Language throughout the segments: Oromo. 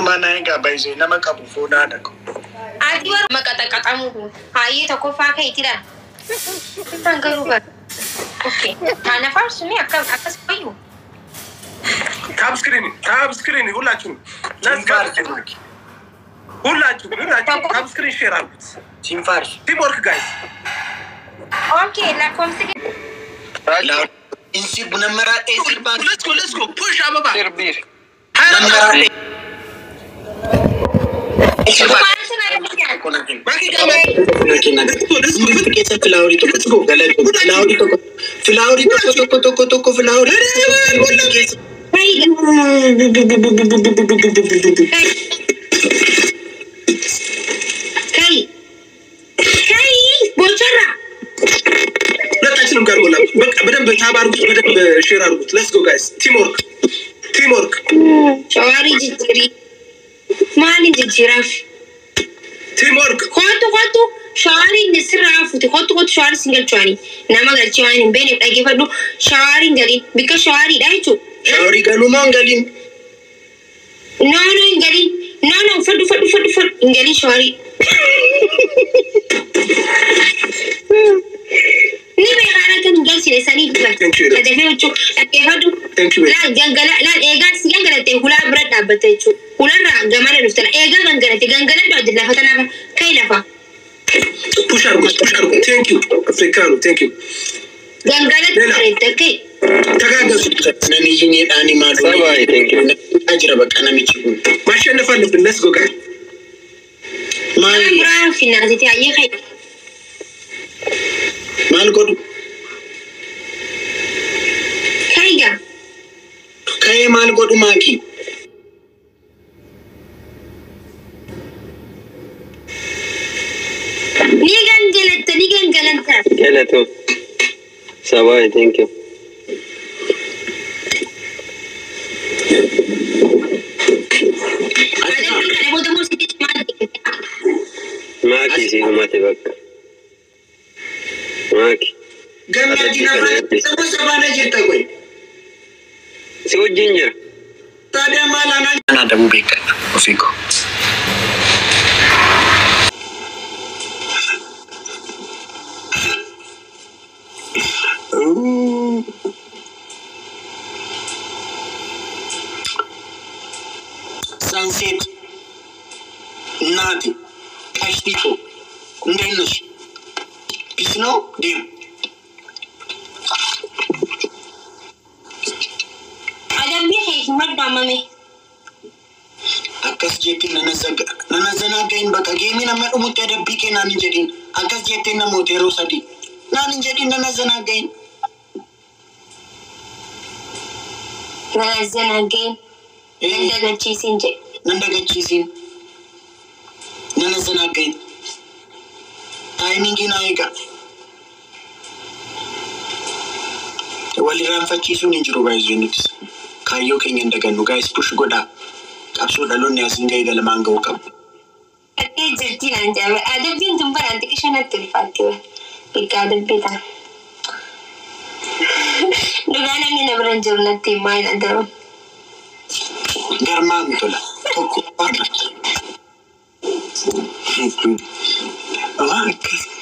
Mana enggak baik nama kamu phone ada kok. Adi baru kata-katamu. Ayo toko pakai tidak. Tanggal lupa. Oke. Mana farsu ni akan sepayu. Tab screen hulaችሁ ሁላችሁ tab screen share አድርጉት Team Fars. Teamwork guys. Okay, la conseguí. Insi bunamara Let's go push ababa Serbir. Let's go guys. Teamwork. Shawari jijiri. Mani jijiraf. Teamwork. Kotu shawari nisrafu. Kotu shawari single chwani. Nama galchi wani mbene age fadu shawari ngali because shawari daichu. Shawari galu mangalin. No ngali. No fadu ngali shawari. Ni me gara kan galchi le sani ba. Thank you. Ada fechu age fadu. Thank you. La jangala la ega siyangala te hula brada batechu. Ularra gamana nuftala ega gangala do adilla fatana kai lafa. Push argo. Thank you. Africano, thank you. Gangala kai. Tagagasu. Nani jini animal. Bye, thank you. Ajira bakana michiku. Mashana fan let's go guys. Bra finaziti aye kai. Mal godu. Kaiga. Kai mal godu maki. Ni gangalanta. Gelato. Sabai, thank you. Maki si umate bakka. Maki. Gamma dina sama sabana jirta koi. Si wajjin jira. Tada malana ana da mu beka ofiko. Sunset. Nati. Kashtico. Ndenish. Pisno dim. Adam bi hikmat da mame. Akas jetin nanazana gain baka gemi na madu mutada bike na ninjedin. Akas jetin na motero sadi. Na ninjedin nanazana gain. Nanazana gain. Nandaga chisin. Nanazana gain. Timing inaiga. Waliran fachisu ninjiro guys units. Kayo kenya ndaganu guys push goda. Kapso dalon ya singa igala manga ukap. Ate jirti nanjawe. Adabin tumbar antikishana tulfatiwa. Ikadabita. Dugana mina beranjur nanti main adaw. Garma mitola. Toko parla.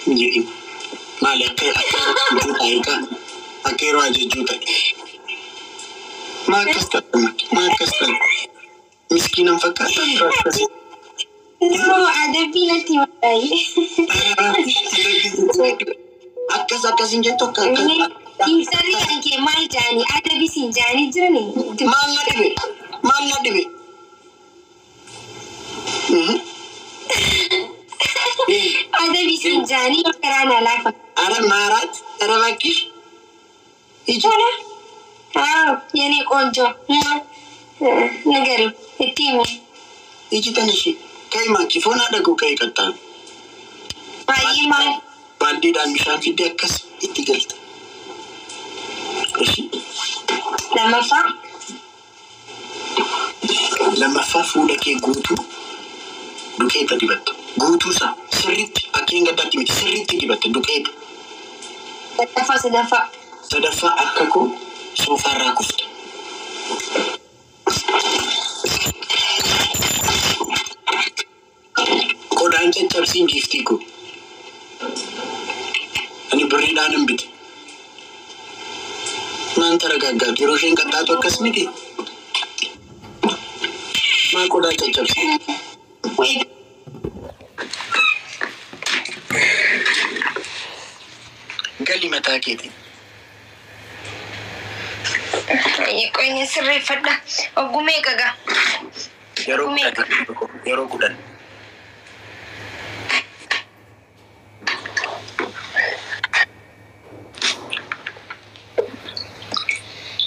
Jadi malah juta ika akero aja juta makas miskinan fakatan rakyat No, ada bila tiwai. Akas injento kakak. Insari yang ke mal jani, ada bisin jani jani. Mana debe. Ada bisin jani kerana lafa. Ada marat, ada lagi. Ijana? Yani konjo. Negeri, itimu. Ijitanishi. Kai maki fona da ko kai katta. Bayi mal. Bandi dan mishan fide akas itigalta. Lama fa fuda ke gutu. Duke ta dibat. Gutu sa sirrit akinga dati mit sirrit dibat duke. Sadafa akako so farra kufta. Nagaggaatu yeroo isheen qaxxaatu akkas miti. Maa qodaa caccabsi. Gali mataa keetiin. Qoyni sirreeffadha. Oggumee gagaa. Yeroo kudhan.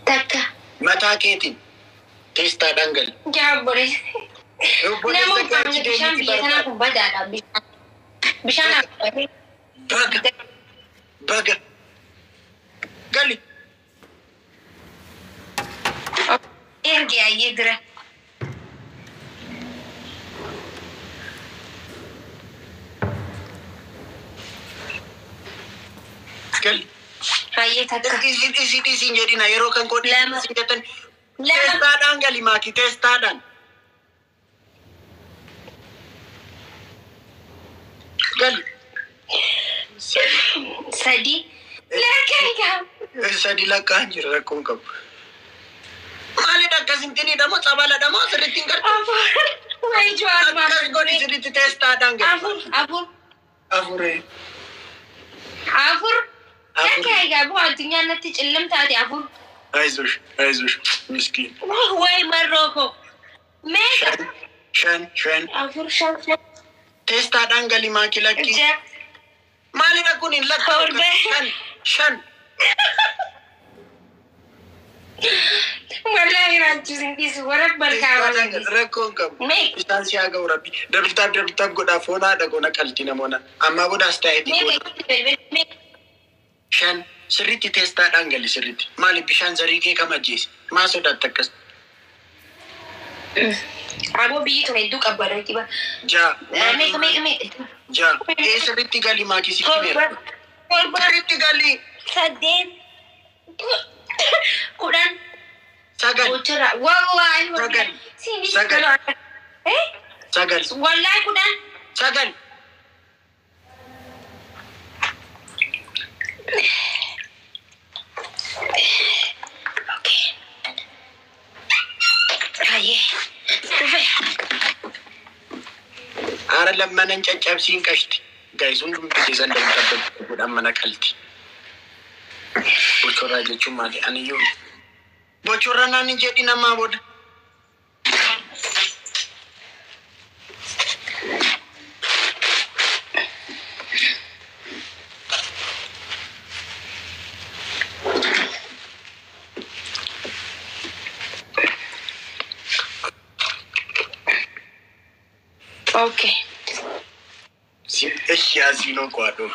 Takka. Mataa keetiin. Teestaadhaan gali. Jaabbore. Nama uffamni bishaan biyya sanaa kun badaadha. Bishaan hafe. Baga. Gali. Ergi ayyee dira. Gali. Ayyee takka. Isiin jedhina yeroo kan koodhi. Lama. Teestaadhaan gali maaki teestaadhaan. Gali. Sadi. Lakkaa. Sadi lakkaan jira rakkoon qabu. Maalidha akkasittiin moo xabaladha moo sirriitti hin gartu? Afur. Wayi juwaan maama. Akkas godhi sirriitti teestaadhaan gali. Afur. Afuree. Afur. Lakkaa egaa bu'aa addunyaan natti cillimtaate afur. Aizush, miskiin. Wayi marrooko. Meeqa? Shan. Afur shan. Teestaadhaan gali maaki lakki. Maalidha kun hin lakkaa? Shan. Wallahi raanchisin dhiisu warra balkaa rakkoon qabu. Meeqa? Isaan si haa ga'u rabbi. Dabtaaf godhaa foonaa dhaqoona qalti namoona. Ammaa bodaas taa'eeti godha. Shan. Sirriitti teestaadhaan gali sirriitti. Maaliif bishaan zarii kee kam ajjeese? Maa sodaatta akkas? Aboo biyyi tun hedduu qabbaadha kiba. Meeqa. Jaa. Sirriitti gali maakii si kimeera. Sirriitti gali. 8 10 Sagal. Bochora. Wallahi. Sagal. Sagal. Wallahi 10. Sagal. Okay. Aye. Aara lammanan caccabsiin qashti. Guys, hundumti keessan damdabba godhan mana qalti. Bochorraa jechuun maali? Aniyyuu. Bochorraa naan hin jedhi namaa booda. Okay. Asino kwado.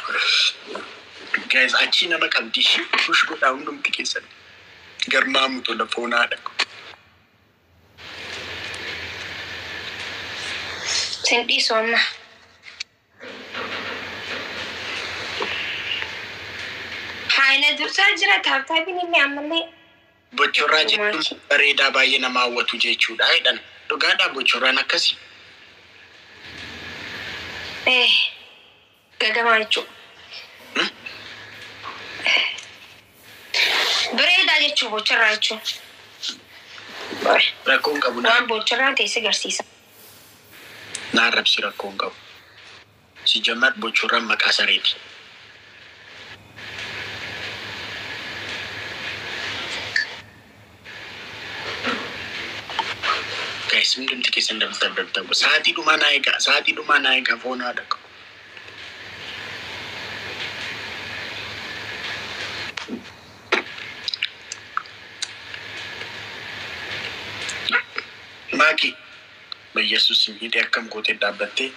Guys, achi nama qabdi shi push godhaa hundumti keessan. Garmaamu tola foonaadha. Senti sonna. Haina dursaa jira taabtaabiin inni ammallee. Bochorraa jechuun bareedaa baay'ee nama hawwatu jechuudha. Jedhan dhugaadhaa bochorraan akkasii. Gagamaa jechuudha. Bareedaa jechuun bochorraa jechuun. Rakkoon qabu waan bochorraa teessee garsiisa. Naa rabsi rakkoon qabu. Si jammat bochorraan maqaa sareeti. Guys, hundumti keessan dabtabu. Sa'aatii dhumaa naa eegaa foonaa dhaqu. Maaki, Yesus hidhee akkam gootee dhaabbattee.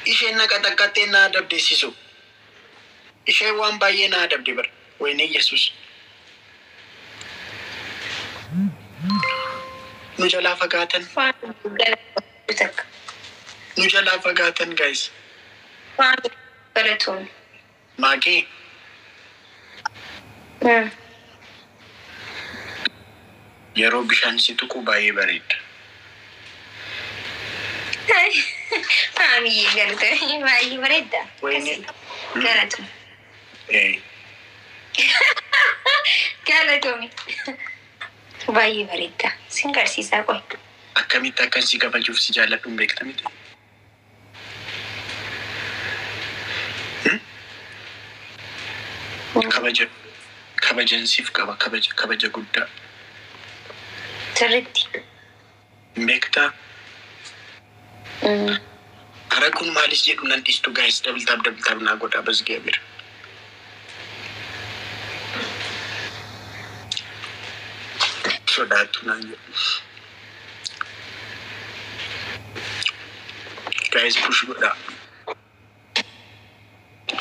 Isheen naqa takkaattee na adabdeessisu. Isheen waan baay'ee na adabde bara. Wayne Yesus. Nu jalaa fagaatan. Nu jalaa fagaatan guys. Galatoon. Maaki. Yeroo bishaan si tuqu baay'ee bareeda. Maamii galata baay'ee bareeda. Wayne. Galatoon. Galatomi. Baay'ee bareeda. Sin garsiisaa qoy. Akkamitti akkasii kabajuuf si jaalladhu hin beekta miti. Kabajansiif qaba kabaja guddaa. Sirriitti. Hin beektaa? Ara kun maalis jedhu nan dhiistu gaayis dabtaab naa godhaa basgee bira. Sodaatu naan jedhu. Gaayis push godhaa.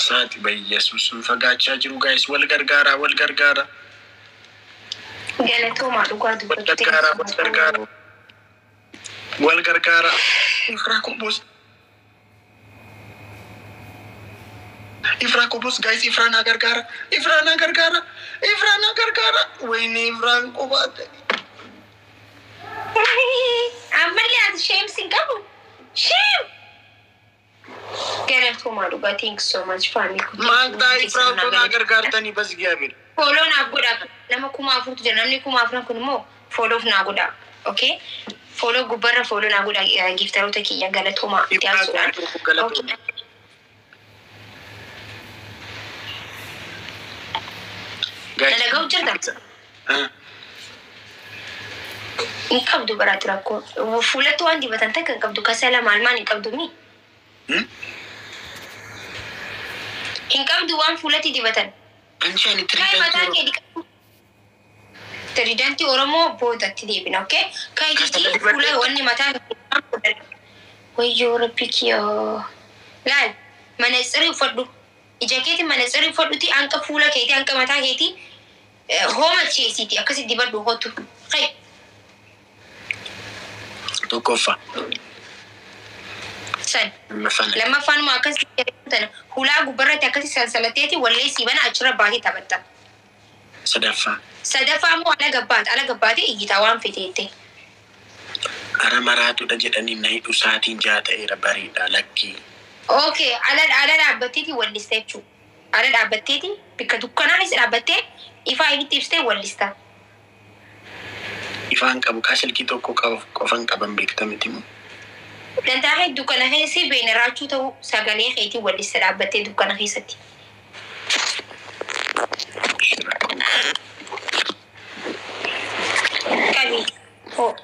Saati bayyeessuus fagaachaa jiru gaayis wal gargaara. Galatoomaa dhugaa dubbattee. Wal gargaara. Ifraa kubus guys, Ifraa na gargaara. Wayne Ifraan qubaate. Ammallee ati shame sin qabu. Shame. Galatoomaa dhugaa, thank you so much family. Maaltaa Ifraa na gargaartanii bas gaabir. Follow na godhaa. Nama 4,000 jira, namni 4,000 kun immoo follow na godhaa. Okay? Follow gubbarra follow na godhaa giftaroota kiyya galatoomaa dhiyaasuudhaan. Okay. Dalagaa hojjetaa? Hin qabdu baraatti rakkoo. Fuulatti waan dibatan ta'e kan qabdu kasala maal hin qabdu mi? Hin qabdu waan fuulatti dibatan. Anshani Tiridantii Oromoo boodatti deebina, okay? Kaayitiitii fuula wanni mataa wayyoo rabbi kiyoo. Laal, manatsirii uffadhu. Ija keetii manatsirii uffadhuti hanqa fuula keetii hanqa mataa keetii hooma cheesiiti akkasi dibadhu hotu. Hay. Tokkoffaa. San. Lammaffaan immoo akkasi jedhamu hulaa gubbarratti akkasi sansalateeti wallee siibana achirra baatee taphatta. Sadaffaa immoo ala gabbaate iyyitaa waan feteette. Ara maraatudha jedhanii na hidhu saatiin jaa ta'eera bareeda lakkii. Okay, ala dhaabbatteeti wallista jechuudha. Ala dhaabbatteeti bakka dukkanaanis dhaabbattee ifaa inni ibsitee wallista. Ifaan qabu kaasilkii tokko qofan qaban beektamiti immoo. Dantaa dukkana keessi beena raachuu ta'uu sagalee keetii wallista dhaabbattee dukkana keessatti. Qabi. Oh.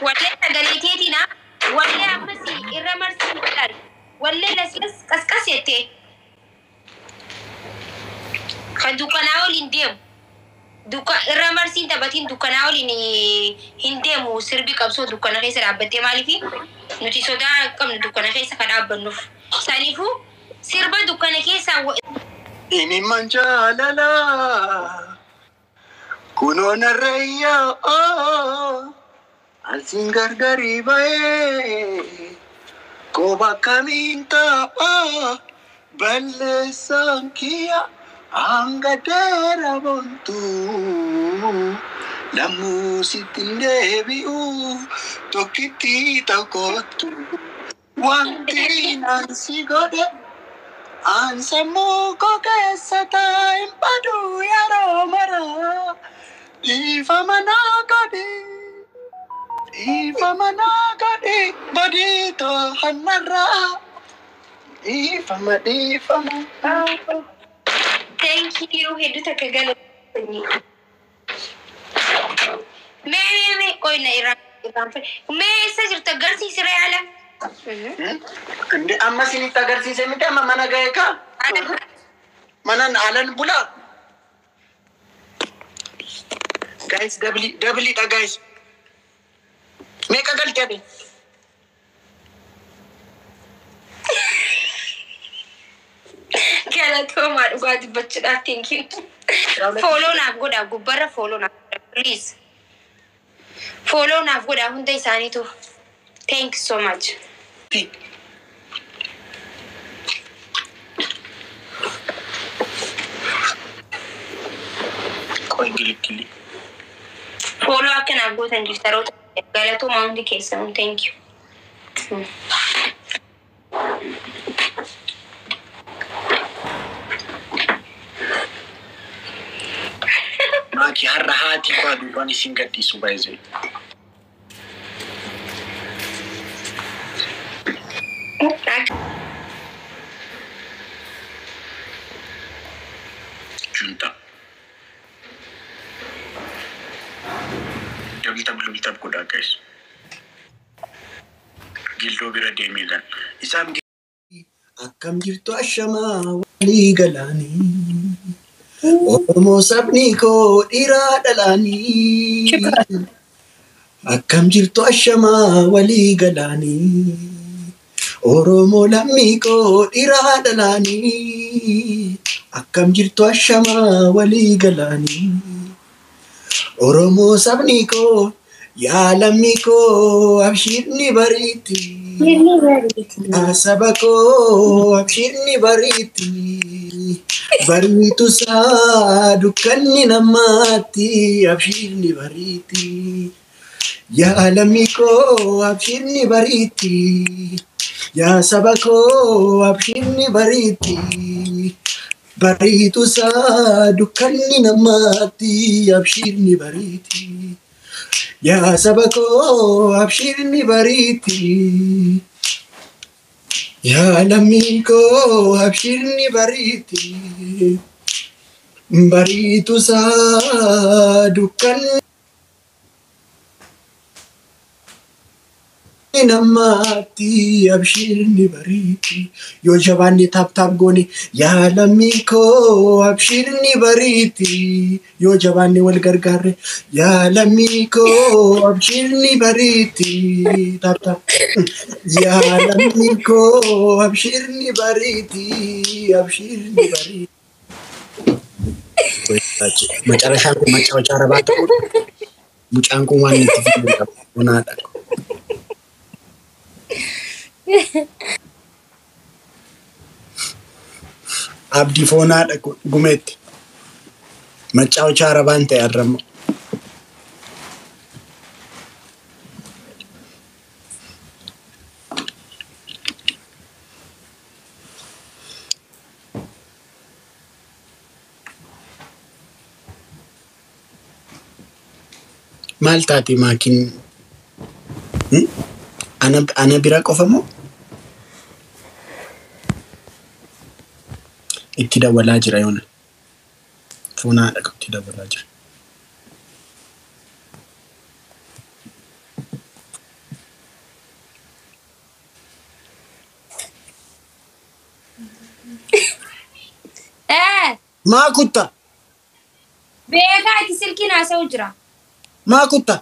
Wallee sagalee keetiin wallee ammasii irra marsii godhan wallee laslas qasqas jettee kan dukkanaa waliin deemu irra marsiin taphatiin dukkanaa waliin hin deemu sirbi qabsoo dukkana keessa dhaabbattee maaliifi nuti sodaa qabnu dukkana keessa kan dhaabbannuuf saniifuu sirba dukkana keessaa Ini manjalala kunoona rayyaa alsin gargari bae koba kaminta balleessan kiyya hanga dheera bontu namuu sittin deebi'u tokkitti tokkottu wanti nansi godhe Ansamu kokeessa ta'in badu yeroo mara dhiifama naa godhi badii hannarraa dhiifama. Thank you. Hedduu takka galatoomi. Mee qoyna irraan mee isa jirtu agarsiisi re'aala. Indi amma sinitti agarsiise miti amma mana ga'e ka? Manan alan bula. Guys, dabli da guys. Meeqa galtee ade? Galatoomaa dhugaa dubbachuudhaaf thank you. Follow naaf godhaa gubbarra follow naaf please. Follow naaf godhaa hunda isaaniitu. Thank you so much. Gili. Follow akka naaf gootan giftaroota galatoomaa hundi keessan thank you. ki har'a haati kwa duban isin gaddisu baay'ee. Junta. Tab kuda guys. Gildo bira deemilan. Isaan akkam jirtu ashamaa walii galaanii. Oromoo sabni koo dhiiraa dhalaanii. Akkam jirtu ashamaa walii galaanii. Oromoo lammii koo dhiiraa dhalaanii. Akkam jirtu ashamaa walii galaanii. Oromoo sabni koo yaa lammii koo abshirni bariiti. Saba koo abshirni bariiti. Bariitu saa dukkanni namaatti abshirni bariiti. Yaa lammii koo abshirni bariiti. Yaa saba koo abshirni bariiti. Bariitu saa dukkanni namaatti abshirni bariiti. Yaa saba koo abshirni bariiti. Yaa lammii koo abshirni bariiti. Bariitu saa dukkanni namaatti abshirni bariiti. Yoo jabaanni taap goone yaa lammii koo abshirni bariiti. Yoo jabaanni wal gargaarre yaa lammii koo abshirni bariiti. Taap. Yaa lammii koo abshirni bariiti. Abshirni bariiti. Macarashaan kun macawachaa rabaa ta'u mucaan kun waan itti fayyadamu bonaadha. Abdi fonaadha gumeetti macawachaa rabaan ta'e arrama. Maal taate maakin ana bira qofa moo itti dawalaa jira yoona fuunaadha itti dawalaa jira. Maa kutta beekaa ati silkiin haasa'u jira. maa kutta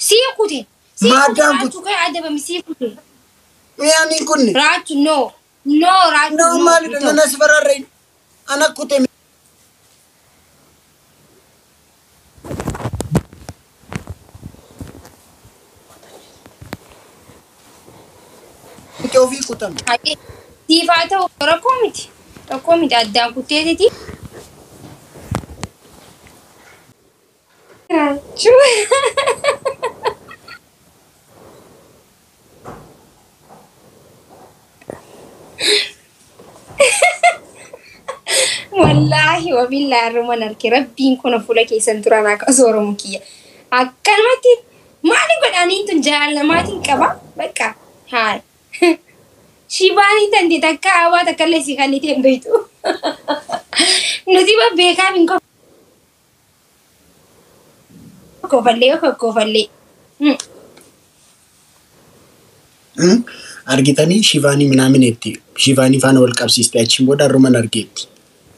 Sikute. Madam Ratu kai adabami sikute. yaani kunni Ratu no. Ratu no maali dana sfararrain ana kute Kyofi kutam Hai. Sifata rakomiti. Rakomiti addaan kuteetiti. Ratu. Wallahi wa billahi rumman arke rabbiin kun fuula keessan turan akka Oromoo kiyya. Akkanumatti maali godhanii tun jaalallamaatiin qaba bakka haay. Shibaanii tanti takka awwaa takka illee si kannite hin beektu. Nuti beekaa hin koofallee. argitanii shivaanii minaamineti shivaanii faana wal qabsiiste achiin booda rumman argeetti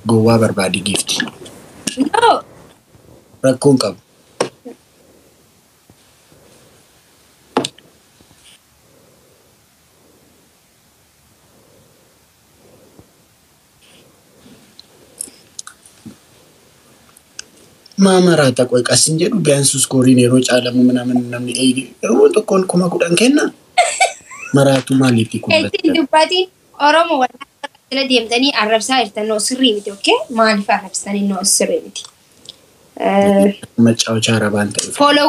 gowwaa barbaadi gifti. No. Rakkoon qabu. Maamaraata qoy qasin jedhu biyaansus kooriin yeroo caalamu minaamin namni yeroo tokkoon kuma kudhan kenna. Maraatu maalitti kubbate? Eetiin dubbaatiin Oromoo wallaahi deemtanii arrabsaa jirtan noo sirrii miti okkee maaliif arrabsitanii noo sirrii miti? Maccaawachaa rabaan ta'e. Follow